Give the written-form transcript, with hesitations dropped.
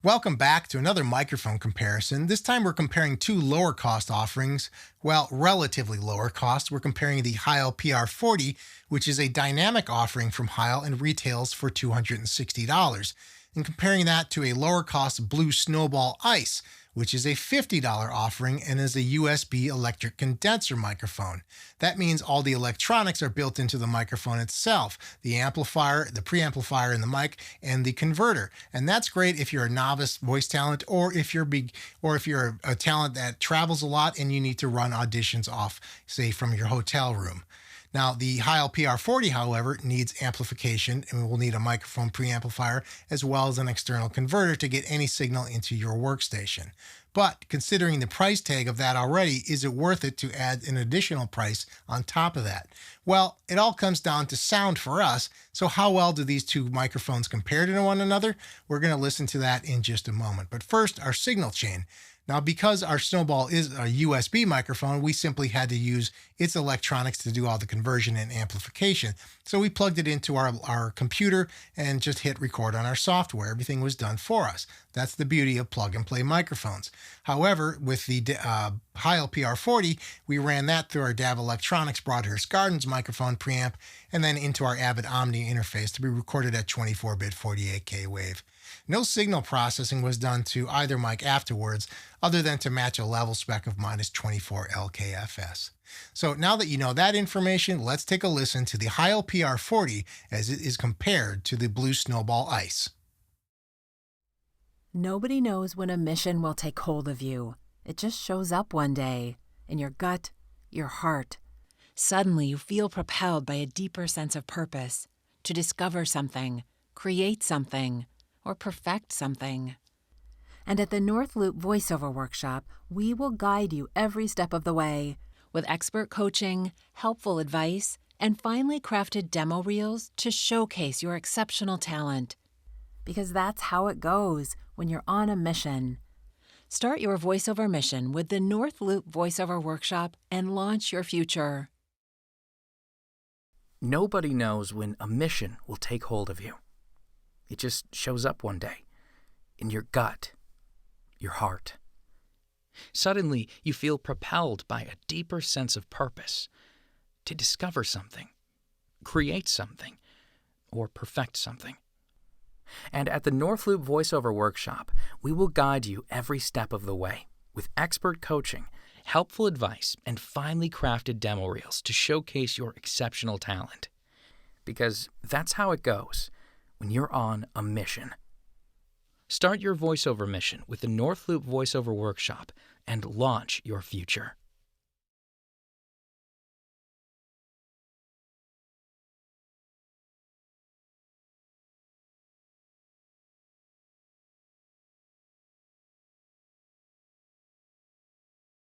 Welcome back to another microphone comparison. This time we're comparing two lower cost offerings. Well, relatively lower cost. We're comparing the Heil PR40, which is a dynamic offering from Heil and retails for $260, and comparing that to a lower cost Blue Snowball Ice, which is a $50 offering and is a USB electric condenser microphone. That means all the electronics are built into the microphone itself, the amplifier, the preamplifier in the mic, and the converter. And that's great if you're a novice voice talent or if you're a talent that travels a lot and you need to run auditions off, say, from your hotel room. Now, the Heil PR40, however, needs amplification and will need a microphone preamplifier as well as an external converter to get any signal into your workstation. But considering the price tag of that already, is it worth it to add an additional price on top of that? Well, it all comes down to sound for us. So how well do these two microphones compare to one another? We're going to listen to that in just a moment. But first, our signal chain. Now, because our Snowball is a USB microphone, we simply had to use its electronics to do all the conversion and amplification. So we plugged it into our computer and just hit record on our software. Everything was done for us. That's the beauty of plug-and-play microphones. However, with the Heil PR40, we ran that through our DAV Electronics Broadhurst Gardens microphone preamp and then into our Avid Omni interface to be recorded at 24-bit 48K wave. No signal processing was done to either mic afterwards, other than to match a level spec of minus 24 LKFS. So now that you know that information, let's take a listen to the Heil PR40 as it is compared to the Blue Snowball Ice. Nobody knows when a mission will take hold of you. It just shows up one day, in your gut, your heart. Suddenly you feel propelled by a deeper sense of purpose, to discover something, create something, or perfect something. And at the North Loop Voiceover Workshop, we will guide you every step of the way with expert coaching, helpful advice, and finely crafted demo reels to showcase your exceptional talent. Because that's how it goes when you're on a mission. Start your voiceover mission with the North Loop Voiceover Workshop and launch your future. Nobody knows when a mission will take hold of you. It just shows up one day, in your gut, your heart. Suddenly, you feel propelled by a deeper sense of purpose, to discover something, create something, or perfect something. And at the North Loop Voiceover Workshop, we will guide you every step of the way with expert coaching, helpful advice, and finely crafted demo reels to showcase your exceptional talent. Because that's how it goes when you're on a mission. Start your voiceover mission with the North Loop Voiceover Workshop and launch your future.